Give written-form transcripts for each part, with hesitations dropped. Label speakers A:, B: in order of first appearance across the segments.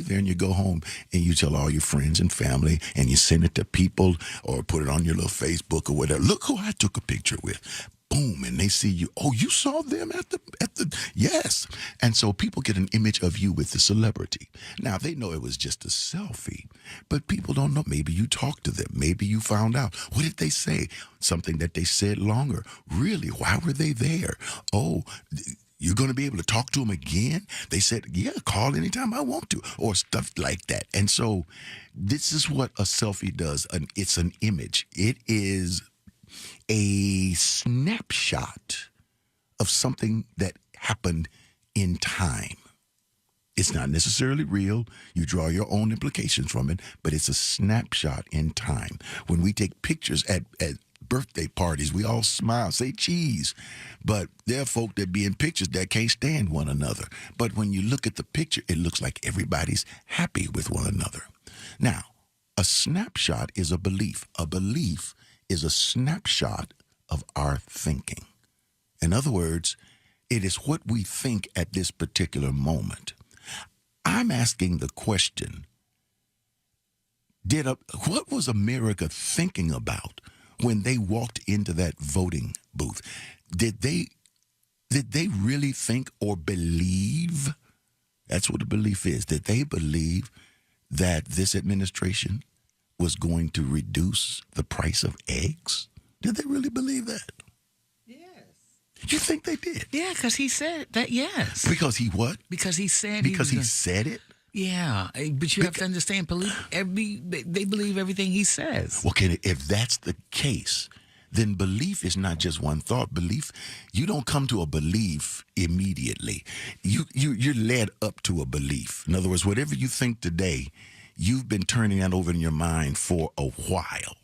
A: there and you go home and you tell all your friends and family and you send it to people or put it on your little Facebook or whatever. Look who I took a picture with. Boom, and they see you. Oh, you saw them at the yes. And so people get an image of you with the celebrity. Now they know it was just a selfie, but people don't know. Maybe you talked to them. Maybe you found out. What did they say? Something that they said longer. Really? Why were they there? Oh, you're going to be able to talk to them again? They said, yeah, call anytime I want to, or stuff like that. And so this is what a selfie does. It's an image. It is a snapshot of something that happened in time. It's not necessarily real. You draw your own implications from it, but it's a snapshot in time. When we take pictures at birthday parties, we all smile, say cheese. But there are folk that be in pictures that can't stand one another. But when you look at the picture, it looks like everybody's happy with one another. Now, a snapshot is a belief. A belief is a snapshot of our thinking. In other words, it is what we think at this particular moment. I'm asking the question, what was America thinking about when they walked into that voting booth? Did they really think or believe? That's what a belief is. Did they believe that this administration was going to reduce the price of eggs? Did they really believe that?
B: Yes.
A: You think they did?
B: Yeah, because he said that, yes.
A: Because he what?
B: Because he said
A: Because he said it?
B: Yeah, but you have to understand, they believe everything he says.
A: Well, if that's the case, then belief is not just one thought. Belief, you don't come to a belief immediately. You're led up to a belief. In other words, whatever you think today, you've been turning that over in your mind for a while.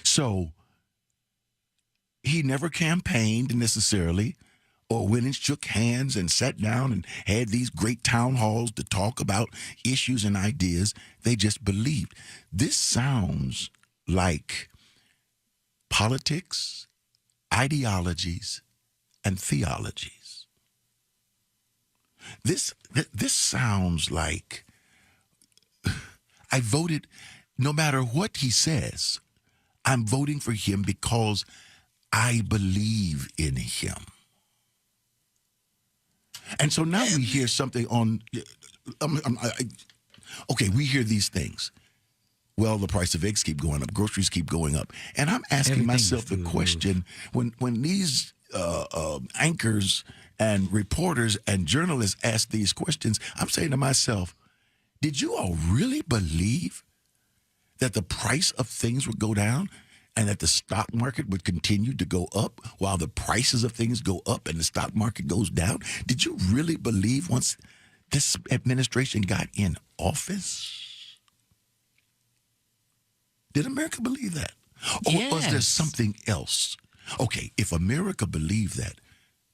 A: So he never campaigned necessarily or went and shook hands and sat down and had these great town halls to talk about issues and ideas. They just believed. This sounds like politics, ideologies, and theologies. This sounds like I voted, no matter what he says, I'm voting for him because I believe in him. And so now we hear something on, okay, we hear these things. Well, the price of eggs keep going up, groceries keep going up. And I'm asking myself the question, when these anchors and reporters and journalists ask these questions, I'm saying to myself, did you all really believe that the price of things would go down and that the stock market would continue to go up while the prices of things go up and the stock market goes down? Did you really believe once this administration got in office? Did America believe that? Or was there something else? Okay, if America believed that,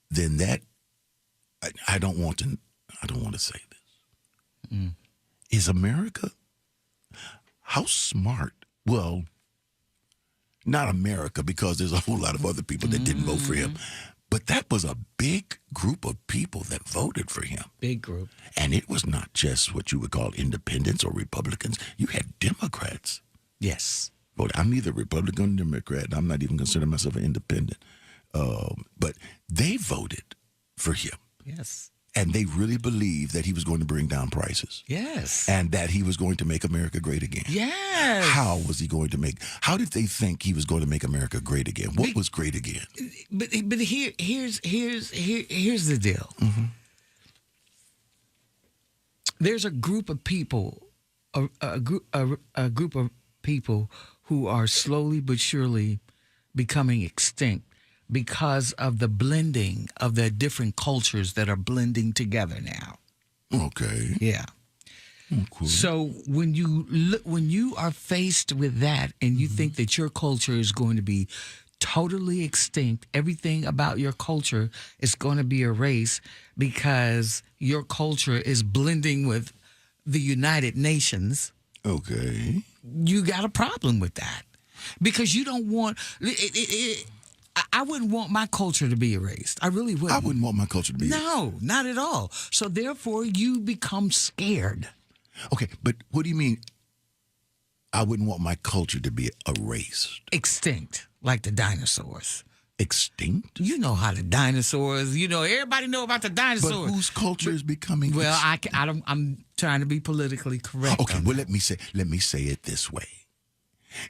A: then that, I don't want to say this. Is America, how smart? Well, not America, because there's a whole lot of other people that didn't vote for him. But that was a big group of people that voted for him.
B: Big group.
A: And it was not just what you would call independents or Republicans. You had Democrats.
B: Yes.
A: Well, I'm neither Republican nor Democrat. I'm not even considering myself an independent. But they voted for him.
B: Yes.
A: And they really believed that he was going to bring down prices.
B: Yes.
A: And that he was going to make America great again.
B: Yes.
A: How was he going to how did they think he was going to make America great again? What was great again?
B: But here's the deal.
A: Mm-hmm.
B: There's a group of people, a group of people who are slowly but surely becoming extinct because of the blending of the different cultures that are blending together now.
A: Okay.
B: Yeah.
A: Okay.
B: So when you are faced with that and you think that your culture is going to be totally extinct, everything about your culture is going to be erased because your culture is blending with the United Nations.
A: Okay.
B: You got a problem with that because you don't want I wouldn't want my culture to be erased. I really wouldn't.
A: I wouldn't want my culture to be
B: No, not at all. So therefore, you become scared.
A: Okay, but what do you mean I wouldn't want my culture to be erased?
B: Extinct, like the dinosaurs.
A: Extinct?
B: You know how the dinosaurs. Everybody know about the
A: But
B: dinosaurs.
A: whose culture is becoming
B: Well,
A: extinct?
B: I don't. I'm trying to be politically correct.
A: Okay,
B: on
A: well
B: that.
A: let me say it this way.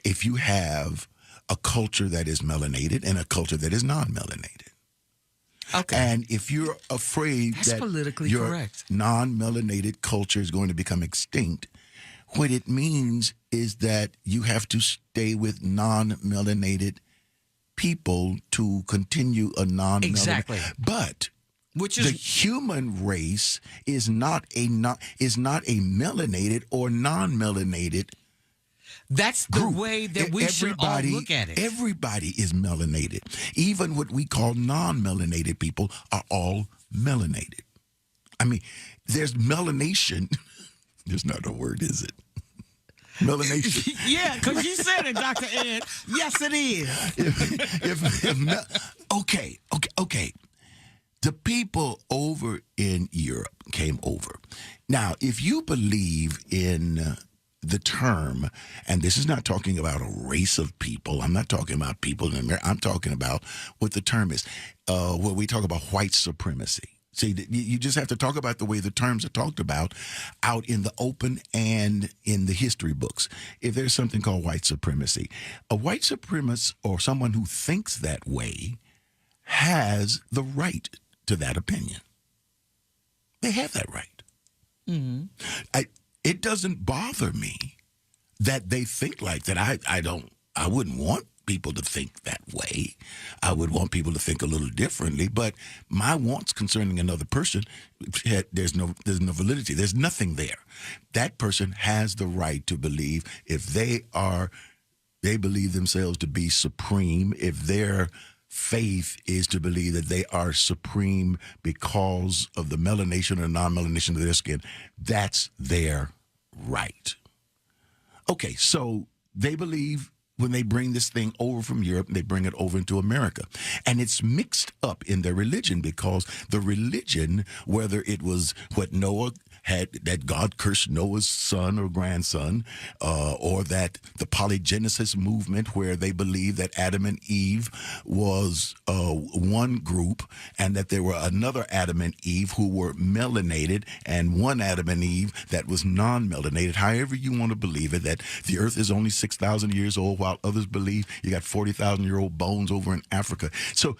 A: If you have a culture that is melanated and a culture that is non-melanated,
B: Okay.
A: and if you're afraid
B: That's
A: that
B: politically
A: your
B: correct.
A: non-melanated culture is going to become extinct, what it means is that you have to stay with non-melanated people to continue a non-melanated.
B: Exactly.
A: But
B: Which
A: the
B: is
A: human race is not a melanated or non-melanated
B: that's the
A: group.
B: way that we should all look at it.
A: Everybody is melanated. Even what we call non-melanated people are all melanated. I mean, there's melanation. There's not a word, is it? Melanation.
B: Yeah, because you said it, Dr. Ed. Yes, it is.
A: Okay. The people over in Europe came over. Now, if you believe in the term, and this is not talking about a race of people. I'm not talking about people in America. I'm talking about what the term is. When we talk about white supremacy. See, you just have to talk about the way the terms are talked about out in the open and in the history books. If there's something called white supremacy, a white supremacist or someone who thinks that way has the right to that opinion. They have that right.
B: Mm-hmm.
A: It doesn't bother me that they think like that. I wouldn't want people to think that way. I would want people to think a little differently, but my wants concerning another person, there's no validity. There's nothing there. That person has the right to believe if they believe themselves to be supreme, if their faith is to believe that they are supreme because of the melanation or non-melanation of their skin, that's their right. Okay, so they believe when they bring this thing over from Europe, they bring it over into America. And it's mixed up in their religion because the religion, whether it was what Noah had, that God cursed Noah's son or grandson, or that the polygenesis movement where they believe that Adam and Eve was one group and that there were another Adam and Eve who were melanated and one Adam and Eve that was non-melanated, however you want to believe it, that the earth is only 6,000 years old while others believe you got 40,000-year-old bones over in Africa. So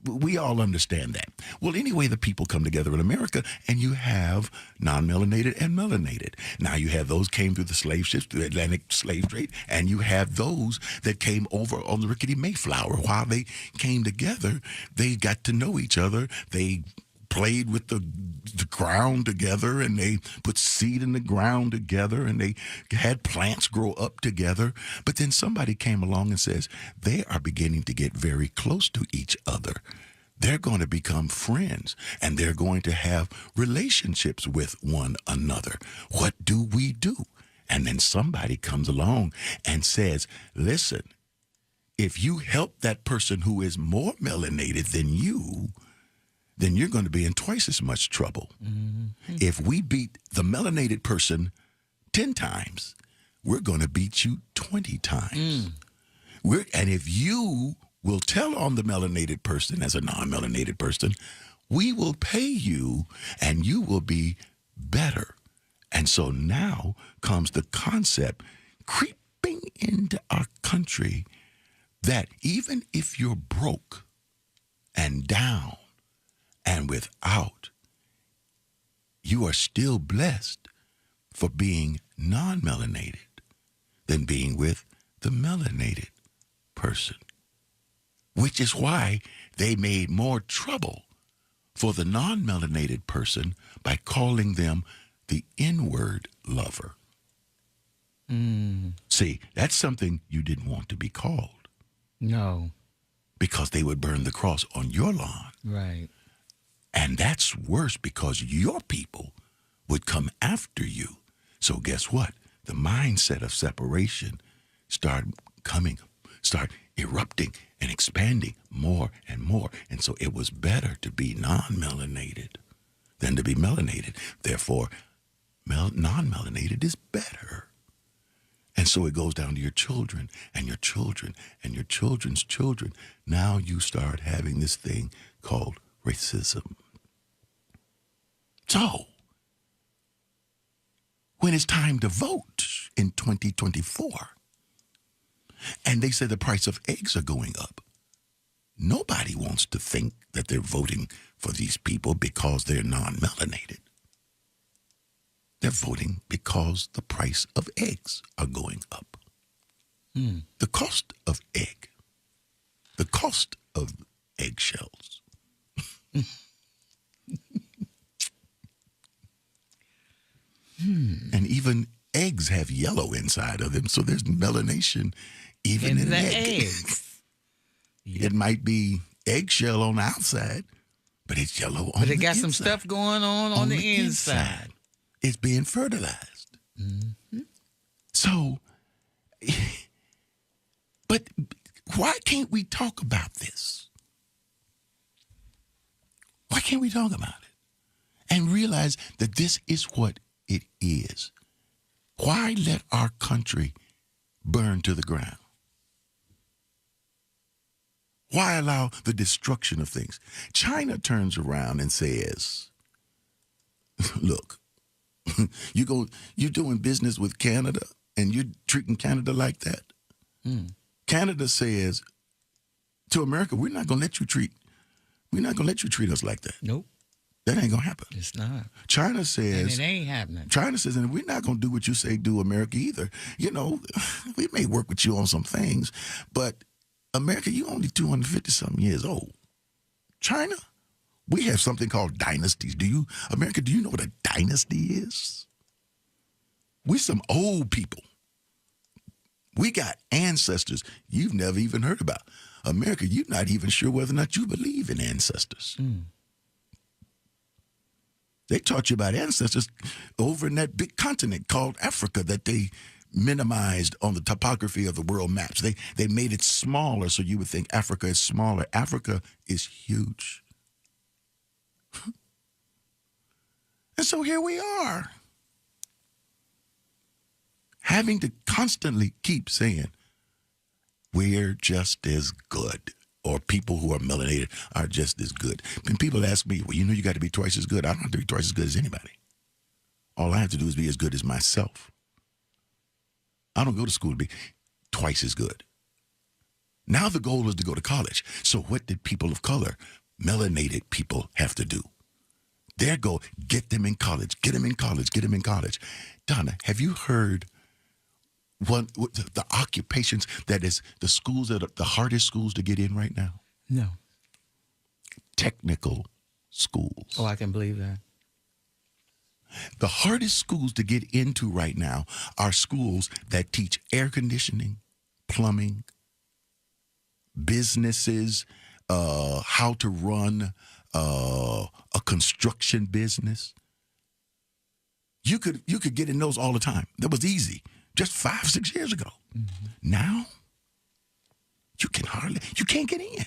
A: we all understand that. Well, anyway, the people come together in America, and you have non-melanated and melanated. Now, you have those came through the slave ships, through the Atlantic slave trade, and you have those that came over on the rickety Mayflower. While they came together, they got to know each other. They played with the ground together, and they put seed in the ground together, and they had plants grow up together. But then somebody came along and says, they are beginning to get very close to each other. They're going to become friends, and they're going to have relationships with one another. What do we do? And then somebody comes along and says, listen, if you help that person who is more melanated than you, then you're going to be in twice as much trouble. Mm-hmm. If we beat the melanated person 10 times, we're going to beat you 20 times. And if you will tell on the melanated person as a non-melanated person, we will pay you and you will be better. And so now comes the concept creeping into our country that even if you're broke and down and without, you are still blessed for being non-melanated than being with the melanated person. Which is why they made more trouble for the non-melanated person by calling them the N-word lover. See, that's something you didn't want to be called.
B: No.
A: Because they would burn the cross on your lawn.
B: Right.
A: And that's worse because your people would come after you. So guess what? The mindset of separation start erupting and expanding more and more. And so it was better to be non-melanated than to be melanated. Therefore, non-melanated is better. And so it goes down to your children and your children and your children's children. Now you start having this thing called racism. So, when it's time to vote in 2024, and they say the price of eggs are going up, nobody wants to think that they're voting for these people because they're non-melanated. They're voting because the price of eggs are going up. The cost of eggshells. And even eggs have yellow inside of them, so there's melanation even in
B: the
A: an egg.
B: eggs.
A: It might be eggshell on the outside, but it's yellow on the inside.
B: But it got some stuff going on the inside.
A: It's being fertilized. So, but why can't we talk about this? Why can't we talk about it and realize that this is what it is? Why let our country burn to the ground? Why allow the destruction of things? China turns around and says, look, you're doing business with Canada and you're treating Canada like that. Canada says to America, we're not gonna let you treat us like that.
B: Nope.
A: That ain't gonna happen.
B: It's not.
A: China says,
B: and it ain't happening.
A: China says, and we're not gonna do what you say do, America, either. You know, we may work with you on some things, but America, you only 250-something years old. China, we have something called dynasties. America, do you know what a dynasty is? We're some old people. We got ancestors you've never even heard about. America, you're not even sure whether or not you believe in ancestors. They taught you about ancestors over in that big continent called Africa that they minimized on the topography of the world maps. They made it smaller so you would think Africa is smaller. Africa is huge. And so here we are, having to constantly keep saying, we're just as good, or people who are melanated are just as good. And people ask me, well, you got to be twice as good. I don't have to be twice as good as anybody. All I have to do is be as good as myself. I don't go to school to be twice as good. Now the goal is to go to college. So what did people of color, melanated people, have to do? Their goal, get them in college, get them in college, get them in college. Donna, have you heard the occupations that is the schools that are the hardest schools to get in right now?
B: No.
A: Technical schools.
B: Oh, I can believe that.
A: The hardest schools to get into right now are schools that teach air conditioning, plumbing, businesses, how to run a construction business. You could get in those all the time. That was easy just 5-6 years ago. Now you can't get in.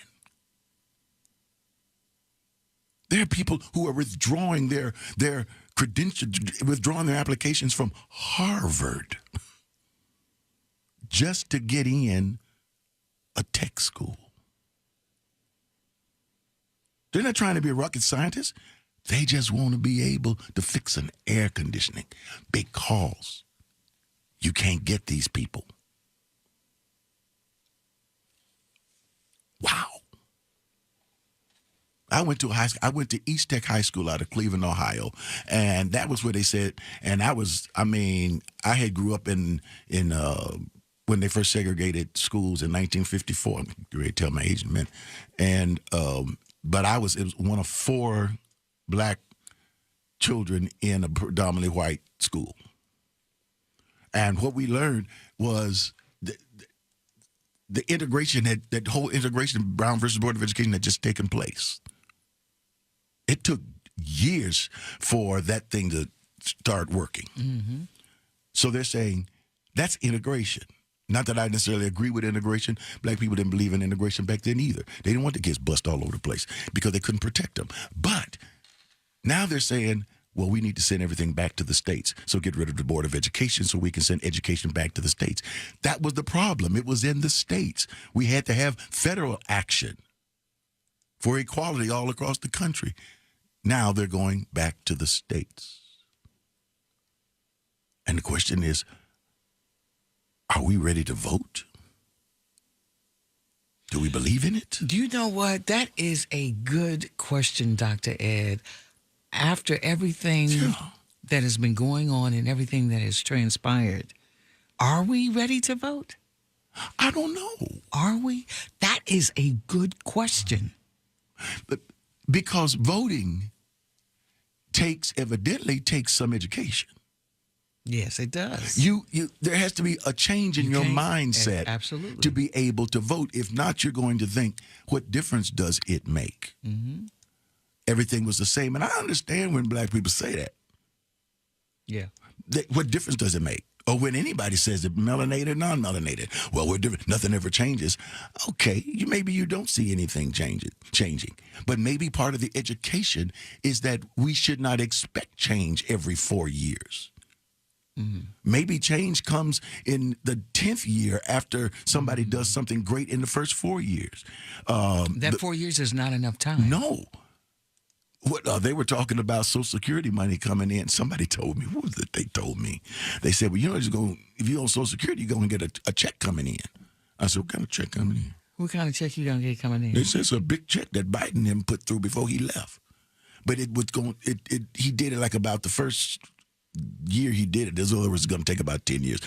A: There are people who are withdrawing their credentials, withdrawing their applications from Harvard just to get in a tech school. They're not trying to be a rocket scientist. They just want to be able to fix an air conditioning because you can't get these people. Wow. I went to East Tech High School out of Cleveland, Ohio, and that was where they said, and I had grew up in when they first segregated schools in 1954. I'm ready to tell my age in a minute. And but it was one of 4 black children in a predominantly white school. And what we learned was the integration that whole integration of Brown versus Board of Education had just taken place. It took years for that thing to start working. So they're saying that's integration. Not that I necessarily agree with integration. Black people didn't believe in integration back then either. They didn't want the kids bust all over the place because they couldn't protect them. But now they're saying Well, we need to send everything back to the states. So get rid of the Board of Education so we can send education back to the states. That was the problem. It was in the states. We had to have federal action for equality all across the country. Now they're going back to the states. And the question is, are we ready to vote? Do we believe in it?
B: Do you know what? That is a good question, Dr. Ed. After everything that has been going on and everything that has transpired, are we ready to vote?
A: I don't know.
B: Are we? That is a good question.
A: But because voting evidently takes some education.
B: Yes, it does.
A: There has to be a change in your mindset
B: absolutely.
A: to be able to vote. If not, you're going to think, what difference does it make?
B: Mm-hmm.
A: Everything was the same. And I understand when black people say that.
B: Yeah.
A: What difference does it make? Or when anybody says it, melanated, non-melanated. Well, we're different. Nothing ever changes. Okay, maybe you don't see anything changing. But maybe part of the education is that we should not expect change every 4 years. Mm-hmm. Maybe change comes in the 10th year after somebody does something great in the first 4 years.
B: 4 years is not enough time.
A: No. What they were talking about Social Security money coming in. Somebody told me, what was it they told me? They said, well, if you're on Social Security, you're going to get a check coming in. I said, what kind of check coming in?
B: What kind of check you going to get coming in?
A: They said it's a big check that Biden him put through before he left. But he did it like about the first year he did it. This other was going to take about 10 years.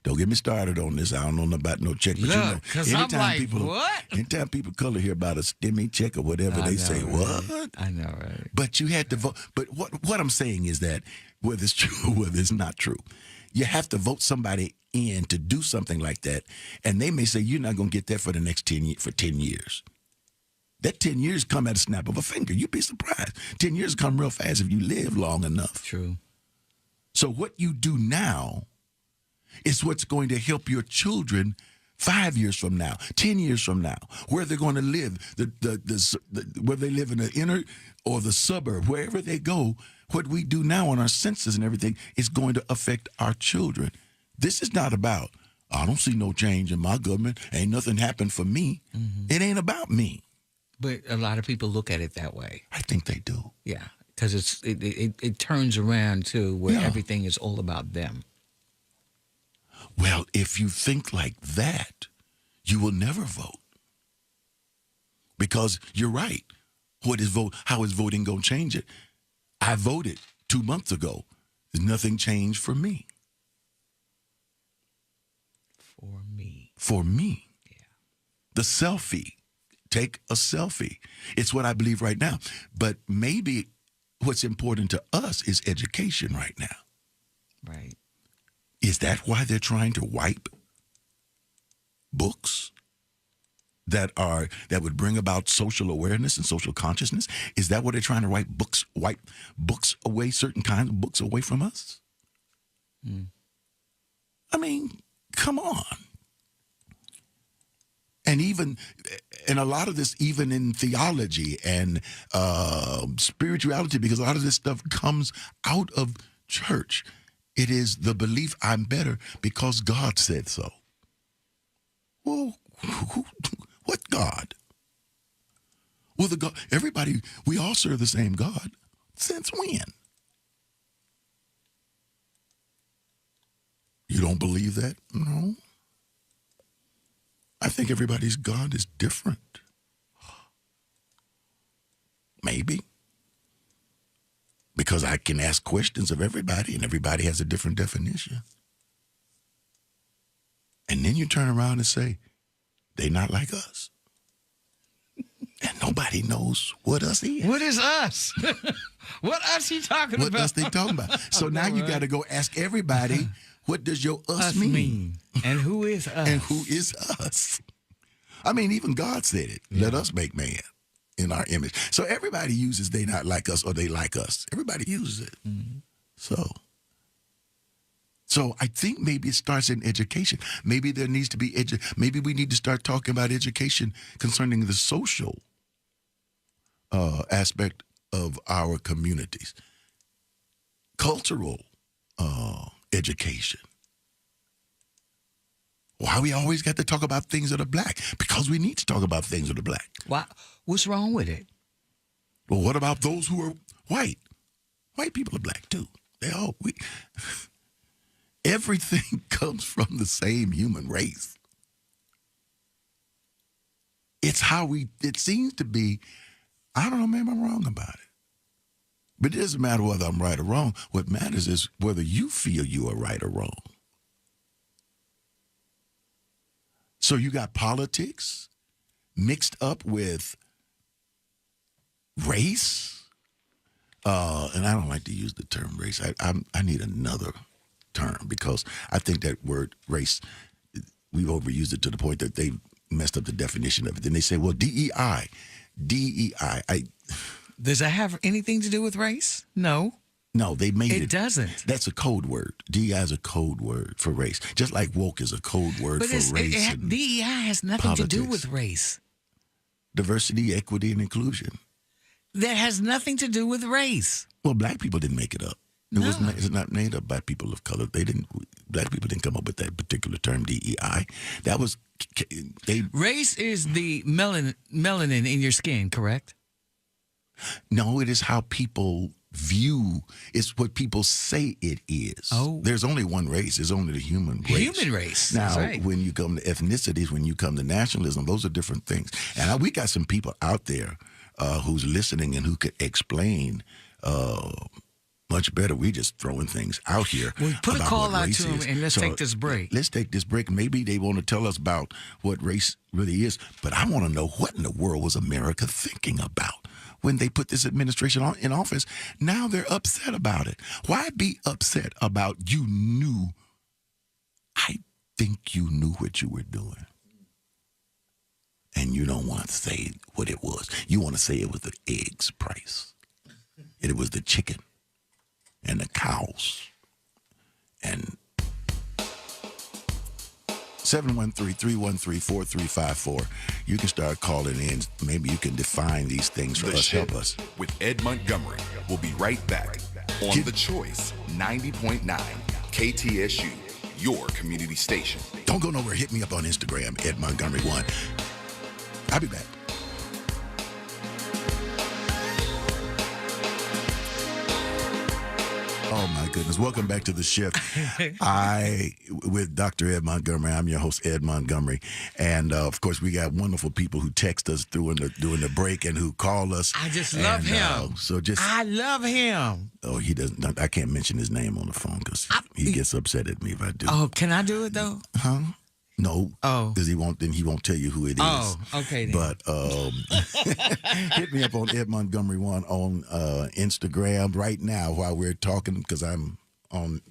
A: Don't get me started on this. I don't know about no check. But
B: look, because I'm like, what?
A: Anytime people color hear about a STEMI check or whatever, they say,
B: right?
A: What?
B: I know, right?
A: But you had to vote. But what I'm saying is that whether it's true or whether it's not true, you have to vote somebody in to do something like that. And they may say, you're not going to get that for the next 10 years. That 10 years come at a snap of a finger. You'd be surprised. 10 years come real fast if you live long enough.
B: True.
A: So what you do now is what's going to help your children 5 years from now, 10 years from now, where they're going to live, whether they live in the inner or the suburb, wherever they go. What we do now on our census and everything is going to affect our children. This is not about, I don't see no change in my government. Ain't nothing happened for me. Mm-hmm. It ain't about me.
B: But a lot of people look at it that way.
A: I think they do.
B: Yeah, because it turns around to where everything is all about them.
A: Well, if you think like that, you will never vote. Because you're right. How is voting going to change it? I voted 2 months ago. Nothing changed for me. For me.
B: Yeah.
A: The selfie. Take a selfie. It's what I believe right now. But maybe what's important to us is education right now.
B: Right.
A: Is that why they're trying to wipe books that would bring about social awareness and social consciousness? Is that what they're trying to wipe books away, certain kinds of books away from us? I mean, come on. And a lot of this, even in theology and spirituality, because a lot of this stuff comes out of church. It is the belief I'm better because God said so. Well, what God? Well, we all serve the same God. Since when? You don't believe that? No. I think everybody's God is different. Maybe. Because I can ask questions of everybody, and everybody has a different definition. And then you turn around and say, they not like us. And nobody knows what us is.
B: What is us? What us you talking
A: what
B: about?
A: What us they talking about? So now you got to go ask everybody, what does your us mean?
B: And who is us?
A: And who is us? I mean, even God said it. Yeah. Let us make man in our image. So everybody uses they not like us or they like us. Everybody uses it. Mm-hmm. So I think maybe it starts in education. Maybe there needs to be maybe we need to start talking about education concerning the social aspect of our communities. cultural education. Why we always got to talk about things that are black? Because we need to talk about things that are black.
B: Why? What's wrong with it?
A: Well, what about those who are white? White people are black too. Everything comes from the same human race. It's how it seems to be. I don't know, maybe I'm wrong about it. But it doesn't matter whether I'm right or wrong. What matters is whether you feel you are right or wrong. So you got politics mixed up with race. And I don't like to use the term race. I need another term because I think that word race, we've overused it to the point that they messed up the definition of it. Then they say, well, DEI.
B: Does that have anything to do with race? No.
A: No, they made it.
B: It doesn't.
A: That's a code word. DEI is a code word for race. Just like woke is a code word for race.
B: DEI has nothing to do with race.
A: Diversity, equity, and inclusion.
B: That has nothing to do with race.
A: Well, black people didn't make it up. It's not made up by people of color. Black people didn't come up with that particular term, DEI. That was
B: Race is the melanin in your skin, correct?
A: No, it is how people view. It's what people say it is.
B: Oh.
A: There's only one race. There's only the human race.
B: Human race.
A: Now,
B: that's right.
A: when you come to ethnicities, when you come to nationalism, those are different things. And we got some people out there who's listening and who could explain much better. We just throwing things out here.
B: Well, put a call out
A: race
B: to them
A: is.
B: and let's take this break.
A: Let's take this break. Maybe they want to tell us about what race really is. But I want to know, what in the world was America thinking about when they put this administration in office? Now they're upset about it. Why be upset about you knew? I think you knew what you were doing. And you don't want to say what it was. You want to say it was the eggs price. It was the chicken and the cows. And 713-313-4354. You can start calling in. Maybe you can define these things for us. Help us.
C: With Ed Montgomery. We'll be right back on The Choice 90.9 KTSU, your community station.
A: Don't go nowhere. Hit me up on Instagram, Ed Montgomery 1. I'll be back. Oh, my goodness. Welcome back to the shift. With Dr. Ed Montgomery, I'm your host, Ed Montgomery. And, of course, we got wonderful people who text us during the break and who call us.
B: I just love him. I love him.
A: Oh, he doesn't. I can't mention his name on the phone because he gets upset at me if I do.
B: Oh, can I do it, though?
A: Huh? No.
B: Oh.
A: Because he won't tell you who it is.
B: Oh, okay then.
A: But hit me up on Ed Montgomery 1 on Instagram right now while we're talking, because I'm on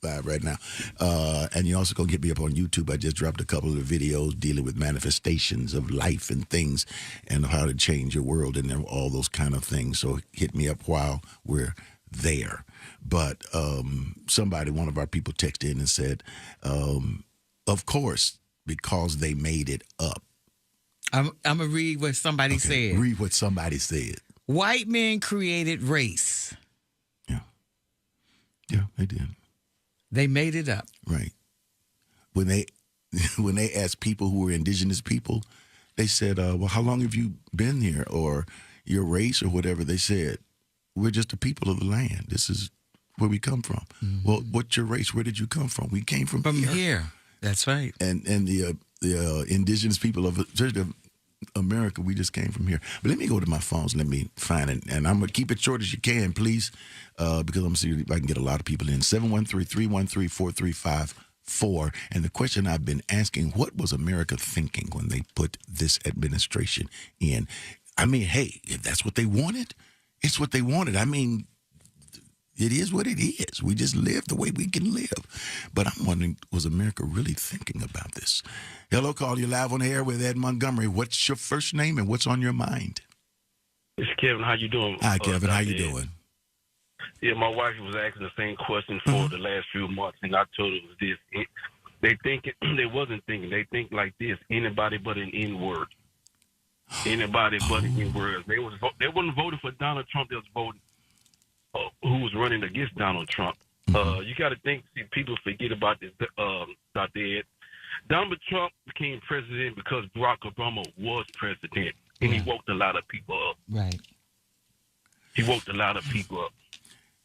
A: live right now. And you also going to get me up on YouTube. I just dropped a couple of videos dealing with manifestations of life and things and how to change your world and all those kind of things. So hit me up while we're there. But one of our people texted in and said, of course, because they made it up.
B: I'm going to read what somebody said.
A: Read what somebody said.
B: White men created race.
A: Yeah. Yeah, they did.
B: They made it up.
A: Right. When they asked people who were indigenous people, they said, well, how long have you been here, or your race or whatever? They said, we're just the people of the land. This is where we come from. Mm-hmm. Well, what's your race? Where did you come from? We came from here.
B: That's right.
A: And the indigenous people of America, we just came from here. But let me go to my phones. Let me find it. And I'm going to keep it short as you can, please, because I'm going to see if I can get a lot of people in. 713-313-4354. And the question I've been asking, what was America thinking when they put this administration in? I mean, hey, if that's what they wanted, it's what they wanted. I mean, it is what it is. We just live the way we can live. But I'm wondering, was America really thinking about this? Hello, call you live on the air with Ed Montgomery. What's your first name and what's on your mind?
D: It's Kevin. How you doing?
A: Hi, Kevin. How you doing?
D: Yeah, my wife was asking the same question for the last few months, and I told her it was this. They wasn't thinking. They think like this. Anybody but an N-word. Anybody but an N-word. They wasn't voting for Donald Trump. They was voting who was running against Donald Trump. You got to think. See, people forget about this. Dr. Ed. Donald Trump became president because Barack Obama was president, and he woke a lot of people up.
B: Right.
D: He woke a lot of people up.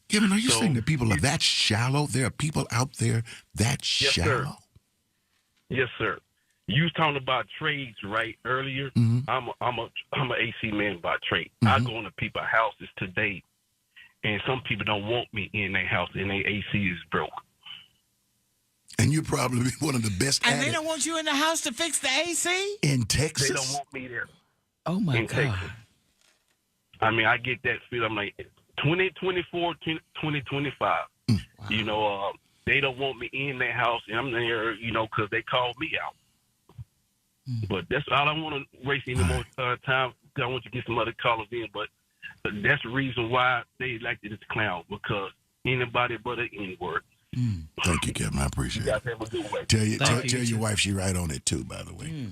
A: Kevin, are you saying that people are that shallow? There are people out there that shallow?
D: Sir. Yes, sir. You was talking about trades, right, earlier. I'm a AC man by trade. I go into people's houses today, and some people don't want me in their house, and their AC is broke.
A: And you're probably one of the best
B: And
A: at
B: they
A: it
B: don't want you in the house to fix the AC?
A: in Texas.
D: They don't want me there.
B: Oh, my
D: in
B: God.
D: Texas. I mean, I get that feel. I'm like, 2024, 2025.
B: Wow.
D: You know, they don't want me in their house, and I'm there, you know, because they called me out. But that's all. I don't want to waste any more time. I want you to get some other callers in, but that's the reason why they elected this clown, because anybody but an N-word.
A: Thank you, Kevin. I appreciate
D: You
A: it.
D: guys have a good way.
A: Tell your wife she right on it too, by the way.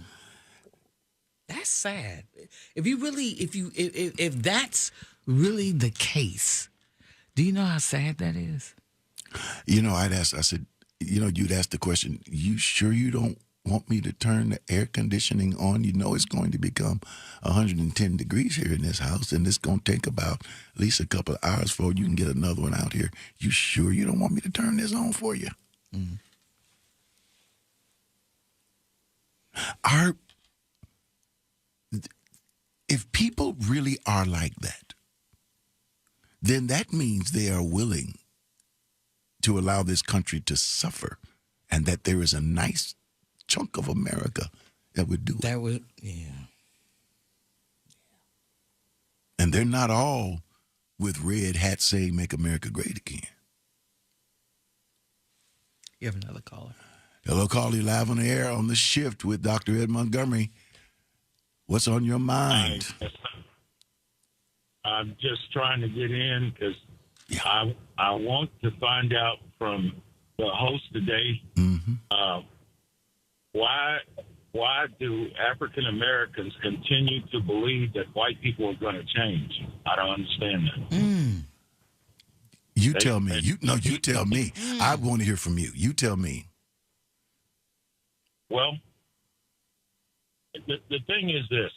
B: That's sad. If that's really the case, do you know how sad that is?
A: You know, I said, you know, you'd ask the question, you sure you don't want me to turn the air conditioning on? You know it's going to become 110 degrees here in this house, and it's going to take about at least a couple of hours before you can get another one out here. You sure you don't want me to turn this on for you? If people really are like that, then that means they are willing to allow this country to suffer, and that there is a nice chunk of America that would do it.
B: That would, yeah.
A: And they're not all with red hats saying "Make America Great Again."
B: You have another caller.
A: Hello, caller, you live on the air on the shift with Dr. Ed Montgomery. What's on your mind?
E: I'm just trying to get in because I want to find out from the host today why do African Americans continue to believe that white people are going to change? I don't understand that.
A: You tell me. You tell me. I want to hear from you. You tell me.
E: Well, the thing is this.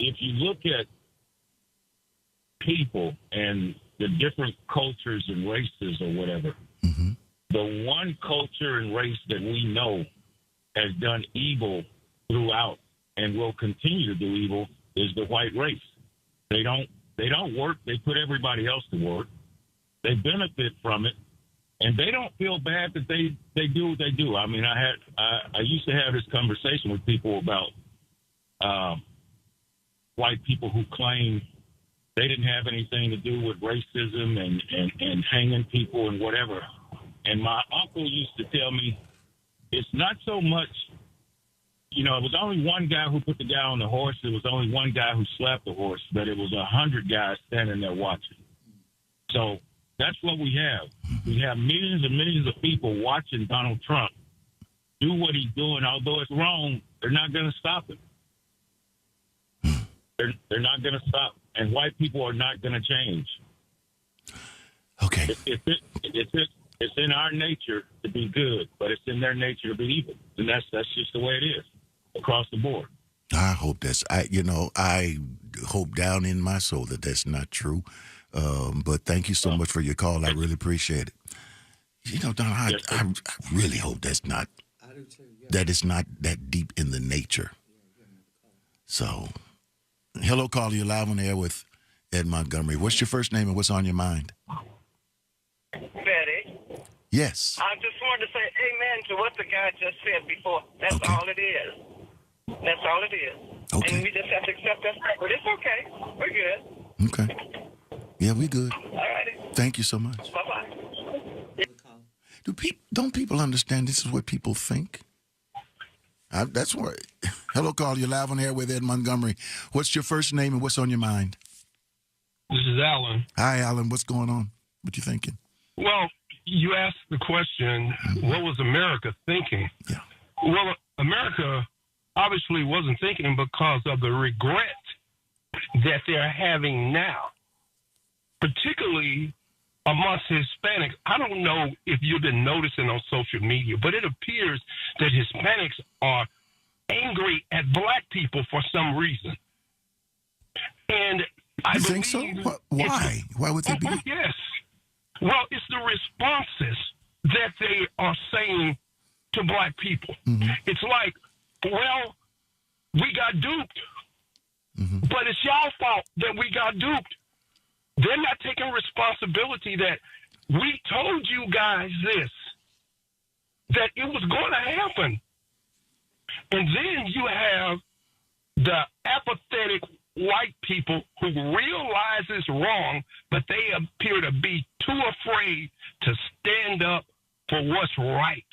E: If you look at people and the different cultures and races or whatever, the one culture and race that we know has done evil throughout and will continue to do evil is the white race. They don't work. They put everybody else to work. They benefit from it. And they don't feel bad that they do what they do. I mean, I used to have this conversation with people about white people who claim they didn't have anything to do with racism and hanging people and whatever. And my uncle used to tell me it's not so much, you know, it was only one guy who put the guy on the horse. It was only one guy who slapped the horse, but it was 100 guys standing there watching. So that's what we have. We have millions and millions of people watching Donald Trump do what he's doing. Although it's wrong, they're not going to stop him. They're not going to stop. And white people are not going to change.
A: Okay.
E: It's in our nature to be good, but it's in their nature to be evil. And that's just the way it is across the board.
A: I hope I hope down in my soul that that's not true. But thank you so much for your call. I really appreciate it. You know, Don, I really hope that's not, that it's not that deep in the nature. So, hello, caller. You're live on the air with Ed Montgomery. What's your first name and what's on your mind?
F: Betty.
A: Yes.
F: I just wanted to say amen to what the guy just said before. That's
A: Okay.
F: all it is. That's all it is.
A: Okay.
F: And we just have to accept that. But it's okay. We're good.
A: Okay. Yeah, we good.
F: All righty.
A: Thank you so much.
F: Bye-bye.
A: Don't people understand this is what people think? That's why. Hello, caller. You're live on the air with Ed Montgomery. What's your first name and what's on your mind?
G: This is Alan.
A: Hi, Alan. What's going on? What you thinking?
G: Well, you asked the question, what was America thinking?
A: Yeah.
G: Well, America obviously wasn't thinking because of the regret that they're having now, particularly amongst Hispanics. I don't know if you've been noticing on social media, but it appears that Hispanics are angry at black people for some reason. And I
A: You think so? Why? Why would they be?
G: Yes. Well, it's the responses that they are saying to black people.
A: Mm-hmm.
G: It's like, well, we got duped, but it's y'all fault that we got duped. They're not taking responsibility that we told you guys this, that it was going to happen. And then you have the apathetic white people who realize it's wrong, but they appear to be too afraid to stand up for what's right.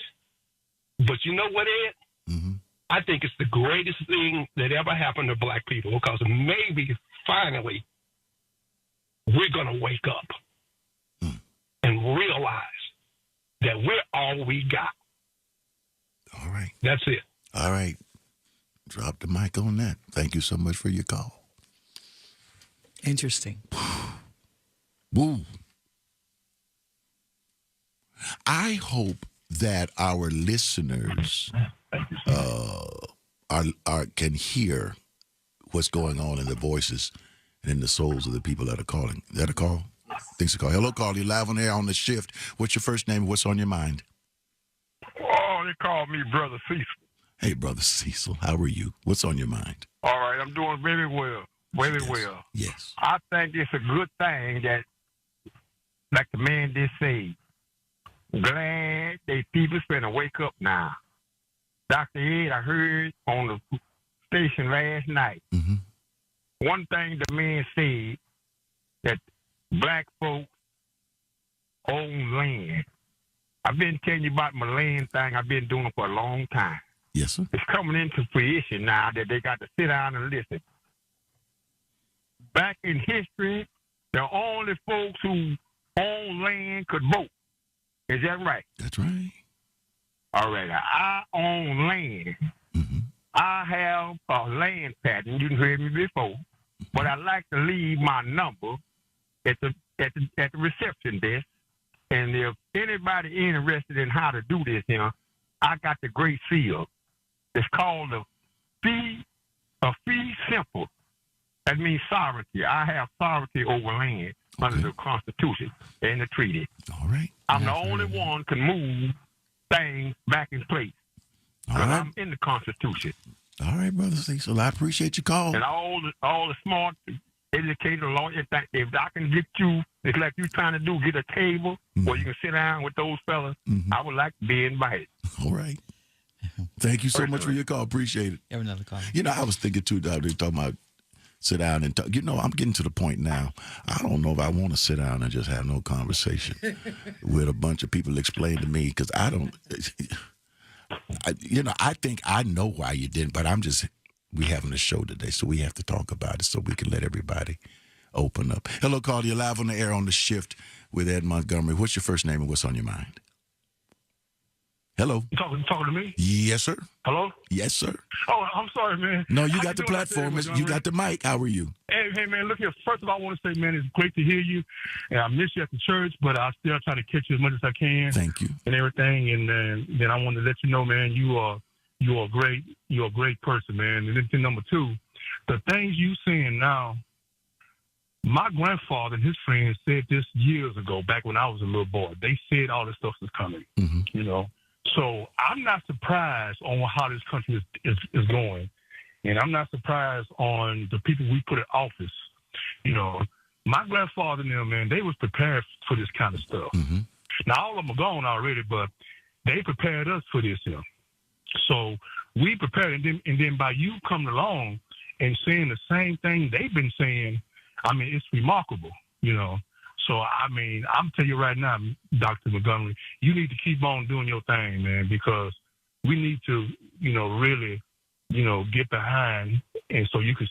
G: But you know what, Ed?
A: Mm-hmm.
G: I think it's the greatest thing that ever happened to black people, because maybe finally we're going to wake up and realize that we're all we got.
A: All right.
G: That's it.
A: All right. Drop the mic on that. Thank you so much for your call.
B: Interesting.
A: Woo. I hope that our listeners can hear what's going on in the voices and in the souls of the people that are calling. Is that a call? I think it's a call. Hello, call. You're live on air on the shift. What's your first name? What's on your mind?
H: Oh, they call me Brother Cecil.
A: Hey, Brother Cecil. How are you? What's on your mind?
H: All right, I'm doing very well. Very well.
A: Yes.
H: I think it's a good thing that, like the man did say, glad they people finna wake up now. Dr. Ed, I heard on the station last night, one thing the man said, that black folks own land. I've been telling you about my land thing. I've been doing it for a long time.
A: Yes, sir.
H: It's coming into fruition now that they got to sit down and listen. Back in history, the only folks who own land could vote. Is that right?
A: That's right.
H: All right. I own land. I have a land patent. You heard me before, but I like to leave my number at the reception desk. And if anybody interested in how to do this, I got the great seal. It's called a fee simple. That means sovereignty. I have sovereignty over land under the Constitution and the treaty.
A: All right.
H: I'm the only one can move things back in place.
A: All right.
H: I'm in the Constitution.
A: All right, Brother Cecil. I appreciate your call.
H: And all the smart, educated lawyers, if I can get you, it's like you trying to get a table where you can sit down with those fellas, I would like to be invited.
A: All right. Thank you so much for your call. Appreciate it.
B: You have another call.
A: I was thinking too, they're talking about sit down and talk. I'm getting to the point now. I don't know if I want to sit down and just have no conversation with a bunch of people explain to me, because I don't, I think I know why you didn't, but we having a show today, so we have to talk about it so we can let everybody open up. Hello, call. You're live on the air on the shift with Ed Montgomery. What's your first name and what's on your mind? Hello.
H: You talking to me?
A: Yes, sir.
H: Hello?
A: Yes, sir.
H: Oh, I'm sorry, man.
A: No, you
H: How
A: got the
H: doing
A: platform.
H: out there,
A: You got the mic. How are you?
H: Hey, man, look here. First of all, I want to say, man, it's great to hear you. And I miss you at the church, but I still try to catch you as much as I can.
A: Thank you.
H: And everything. And then I want to let you know, man, you're a great person, man. And then thing number two, the things you saying now, my grandfather and his friends said this years ago, back when I was a little boy. They said all this stuff is coming, So I'm not surprised on how this country is going. And I'm not surprised on the people we put in office. My grandfather and them, man, they was prepared for this kind of stuff. Now, all of them are gone already, but they prepared us for this, So we prepared, and then by you coming along and saying the same thing they've been saying, it's remarkable, So, I'm telling you right now, Dr. Montgomery, you need to keep on doing your thing, man, because we need to, really, get behind, and so you can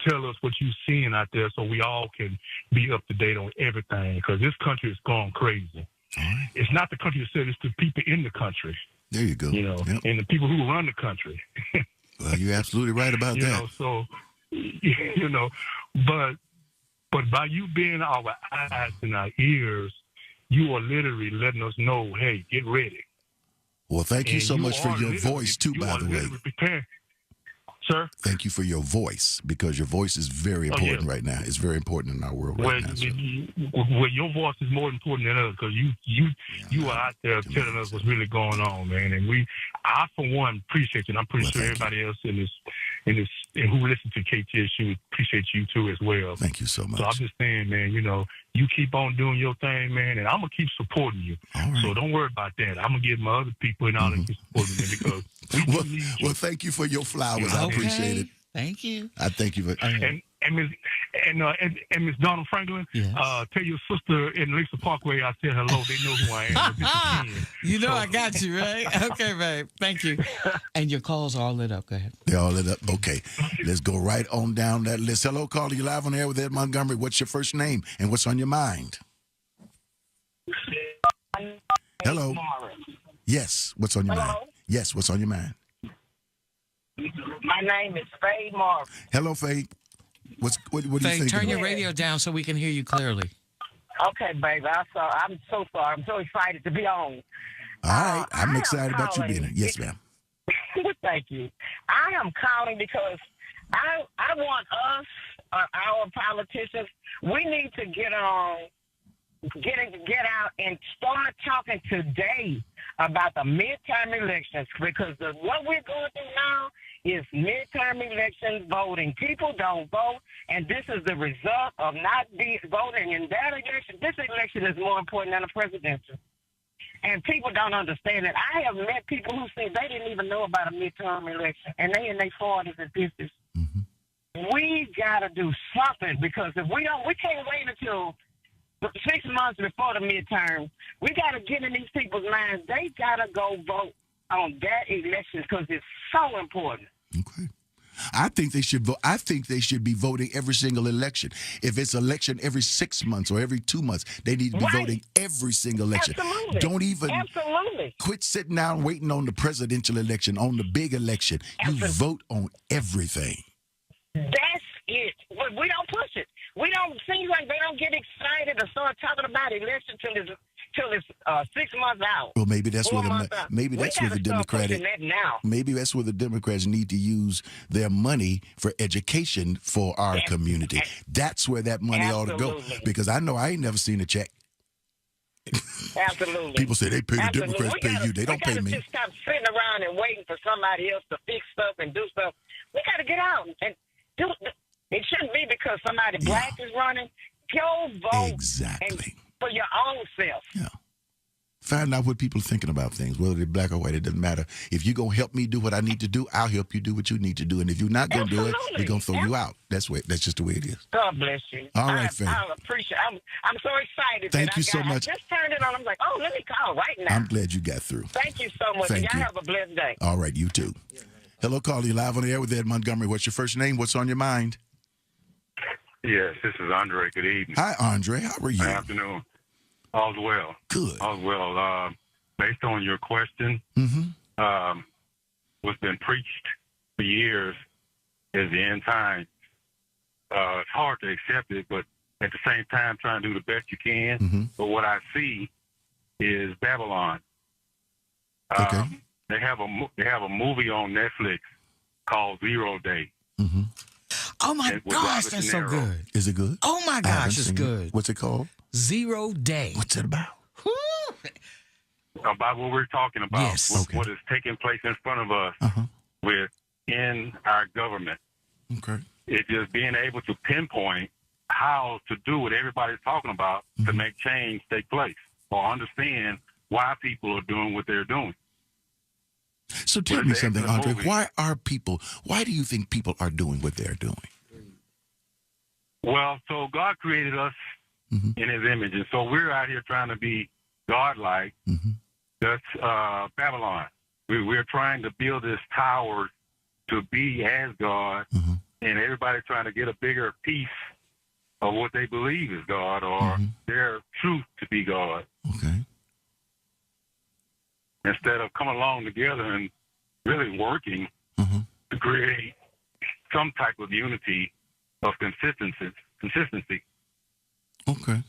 H: tell us what you're seeing out there so we all can be up to date on everything, because this country is going crazy. It's not the country itself, it's the people in the country.
A: There you go.
H: And the people who run the country.
A: Well, you're absolutely right about that.
H: So, But by you being our eyes and our ears, you are literally letting us know, hey, get ready.
A: Well, thank you so much for your voice, too, by the way.
H: Prepared. Sir?
A: Thank you for your voice, because your voice is very important right now. It's very important in our world right now.
H: Well, your voice is more important than us, because you are out there telling us what's really going on, man. And I for one appreciate you. And I'm pretty sure everybody else in this and who listens to KTSU appreciate you too as well.
A: Thank you so much.
H: So I'm just saying, man, you keep on doing your thing, man, and I'm gonna keep supporting you.
A: Right.
H: So don't worry about that. I'm gonna give my other people and all that keep supporting me, because
A: well, thank you for your flowers. I appreciate it.
B: Thank you.
A: I thank you for
H: and Miss Donald Franklin,
B: yes.
H: Tell your sister in Lisa Parkway I said hello. They know who I am.
B: I got you, right? Okay, babe. Thank you. And your calls are all lit up. Go ahead.
A: They're all lit up. Okay. Let's go right on down that list. Hello, caller. You live on air with Ed Montgomery. What's your first name and what's on your mind? Hello. Yes. What's on your mind? Yes. What's on your mind?
F: My name is Faye Marvin.
A: Hello, Faye. What do you think?
B: Turn your radio down so we can hear you clearly.
F: Okay, baby. I'm so sorry. I'm so excited to be on.
A: All right. I'm excited about you being here. Yes, ma'am.
F: Thank you. I am calling because I want us, our politicians, we need to get out and start talking today about the midterm elections, because what we're going through now is midterm election voting. People don't vote, and this is the result of not voting in that election. This election is more important than the presidential. And people don't understand it. I have met people who say they didn't even know about a midterm election, and they in their 40s and 50s. Mm-hmm. We got to do something, because if we can't wait until 6 months before the midterm. We got to get in these people's minds. They got to go vote on that election, because it's so important.
A: Okay. I think they should vote. I think they should be voting every single election. If it's election every 6 months or every 2 months, they need to be voting every single election.
F: Absolutely.
A: Don't even
F: Absolutely.
A: quit sitting down waiting on the presidential election, on the big election. You vote on everything.
F: That's it. But we don't push it. We don't seem like they don't get excited to start talking about election till it's 6 months out.
A: Well, maybe that's where the Democrats need to use their money for education for our community. That's where that money ought to go. Because I know I ain't never seen a check.
F: Absolutely.
A: People say they pay the Democrats, pay you. They don't pay me.
F: We got to just stop sitting around and waiting for somebody else to fix stuff and do stuff. We got to get out and do it. It shouldn't be because somebody black is running. Go vote.
A: Exactly.
F: For your own self.
A: Yeah. Find out what people are thinking about things, whether they're black or white. It doesn't matter. If you're going to help me do what I need to do, I'll help you do what you need to do. And if you're not going to do it, we're going to throw you out. That's just the way it is.
F: God bless you.
A: All right, fam.
F: I appreciate it. I'm so excited.
A: Thank you so much.
F: I just turned it on. I'm like, oh, let me call right now.
A: I'm glad you got through.
F: Thank you so much.
A: Thank you.
F: Have a blessed day.
A: All right, you too. Hello, caller. You live on the air with Ed Montgomery. What's your first name? What's on your mind?
I: Yes, this is Andre. Good evening.
A: Hi, Andre. How are you?
I: Good afternoon. All's well.
A: Good.
I: All's well. Based on your question, what's been preached for years is the end time. It's hard to accept it, but at the same time, trying to do the best you can. Mm-hmm. But what I see is Babylon.
A: Okay.
I: They have a movie on Netflix called 0 Day.
A: Mm-hmm.
B: Oh my gosh, that's so good.
A: Is it good?
B: Oh my gosh, it's good.
A: What's it called?
B: 0 Day.
A: What's it about?
I: About what we're talking about.
B: Yes.
I: What is taking place in front of us within our government.
A: Okay.
I: It's just being able to pinpoint how to do what everybody's talking about to make change take place, or understand why people are doing what they're doing.
A: So tell me something, Andre. Why do you think people are doing what they're doing?
I: Well, so God created us in his image, and so we're out here trying to be God-like. That's Babylon. We're trying to build this tower to be as God, and everybody's trying to get a bigger piece of what they believe is God, or their truth to be God.
A: Okay.
I: Instead of coming along together and really working to create some type of unity of consistency.
A: Okay.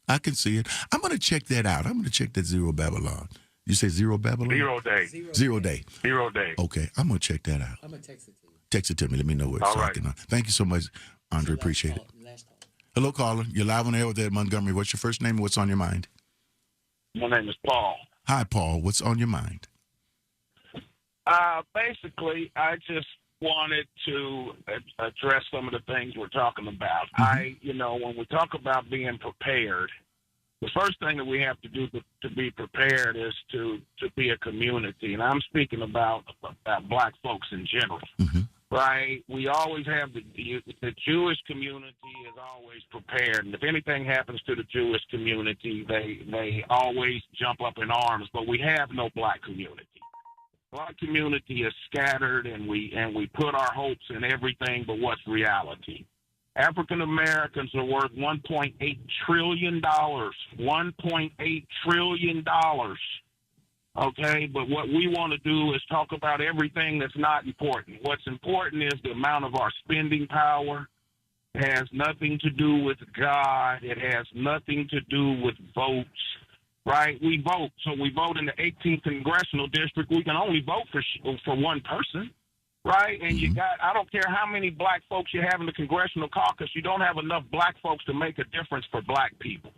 A: I can see it. I'm going to check that out. I'm going to check that Zero Babylon. You say Zero Babylon?
I: 0 day.
A: Zero day.
I: 0 day.
A: Okay. I'm going to check that out.
B: I'm going to text it to you.
A: Text it to me. Let me know where it's
I: All right.
A: talking. Thank you so much, Andre. Appreciate it. Hello, caller. You're live on the air with Ed Montgomery. What's your first name and what's on your mind?
G: My name is Paul.
A: Hi, Paul. What's on your mind?
G: Basically, I just wanted to address some of the things we're talking about. When we talk about being prepared, the first thing that we have to do to be prepared is to be a community. And I'm speaking about black folks in general, right? We always have the Jewish community is always prepared. And if anything happens to the Jewish community, they always jump up in arms, but we have no black community. Black community is scattered, and we put our hopes in everything but what's reality. African Americans are worth $1.8 trillion. $1.8 trillion. Okay, but what we want to do is talk about everything that's not important. What's important is the amount of our spending power. It has nothing to do with God. It has nothing to do with votes. Right, we vote. So we vote in the 18th congressional district. We can only vote for one person, right? And you got, I don't care how many black folks you have in the congressional caucus, you don't have enough black folks to make a difference for black people.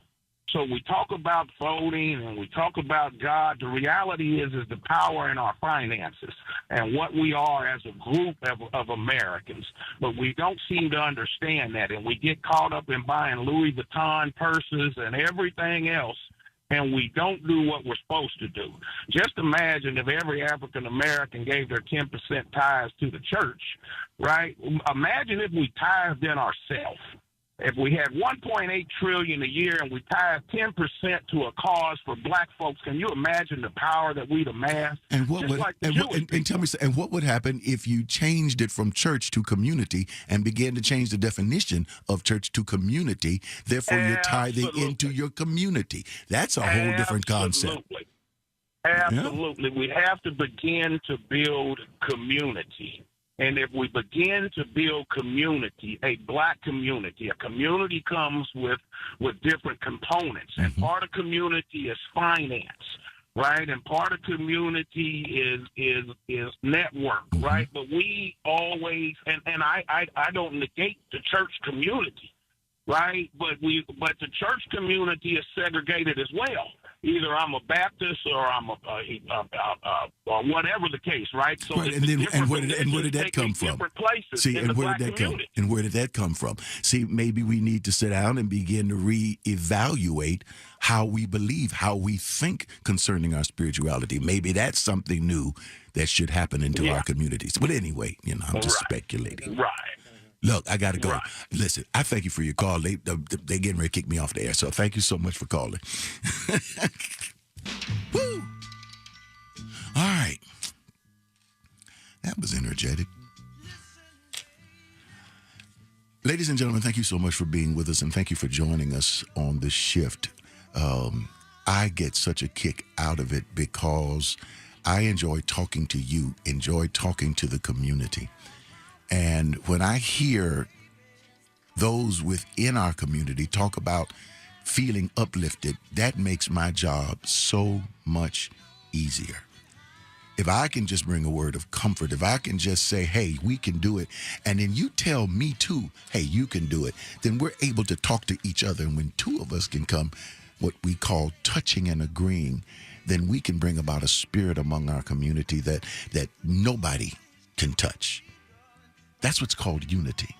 G: So we talk about voting and we talk about God. The reality is the power in our finances and what we are as a group of Americans. But we don't seem to understand that, and we get caught up in buying Louis Vuitton purses and everything else, and we don't do what we're supposed to do. Just imagine if every African American gave their 10% tithes to the church, right? Imagine if we tithed in ourselves. If we had $1.8 trillion a year and we tithe 10% to a cause for black folks, can you imagine the power that we'd amass?
A: And what would and tell me, and what would happen if you changed it from church to community and began to change the definition of church to community? Therefore, you're tithing into your community. That's a whole different concept.
G: Absolutely. Yeah. We have to begin to build community. And if we begin to build community, a black community, a community comes with different components. And part of community is finance, right? And part of community is network, right? But we always, and I don't negate the church community, right? But the church community is segregated as well. Either I'm a Baptist or I'm or whatever the case, right? So
A: right, and where did that come from? See, and where did that come? And where did that come from? See, maybe we need to sit down and begin to reevaluate how we believe, how we think concerning our spirituality. Maybe that's something new that should happen into our communities. But anyway, I'm just speculating.
G: Right.
A: Look, I got to go.
G: Right.
A: Listen, I thank you for your call. They getting ready to kick me off the air, so thank you so much for calling. Woo! All right. That was energetic. Ladies and gentlemen, thank you so much for being with us, and thank you for joining us on this shift. I get such a kick out of it because I enjoy talking to you, enjoy talking to the community. And when I hear those within our community talk about feeling uplifted, that makes my job so much easier. If I can just bring a word of comfort, if I can just say, hey, we can do it, and then you tell me too, hey, you can do it, then we're able to talk to each other. And when two of us can come, what we call touching and agreeing, then we can bring about a spirit among our community that nobody can touch. That's what's called unity.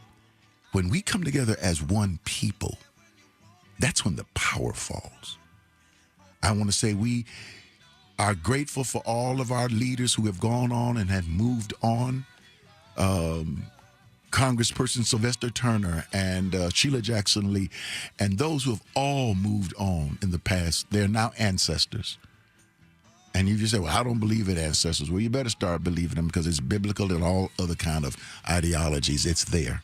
A: When we come together as one people, that's when the power falls. I want to say we are grateful for all of our leaders who have gone on and have moved on. Congressperson Sylvester Turner and Sheila Jackson Lee, and those who have all moved on in the past, they're now ancestors. And you just say, well, I don't believe in ancestors. Well, you better start believing them because it's biblical and all other kind of ideologies. It's there.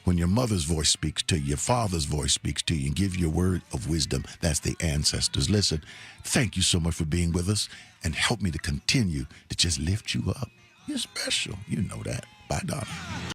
A: When your mother's voice speaks to you, your father's voice speaks to you and give you a word of wisdom, that's the ancestors. Listen, thank you so much for being with us and help me to continue to just lift you up. You're special. You know that. Bye, Donna.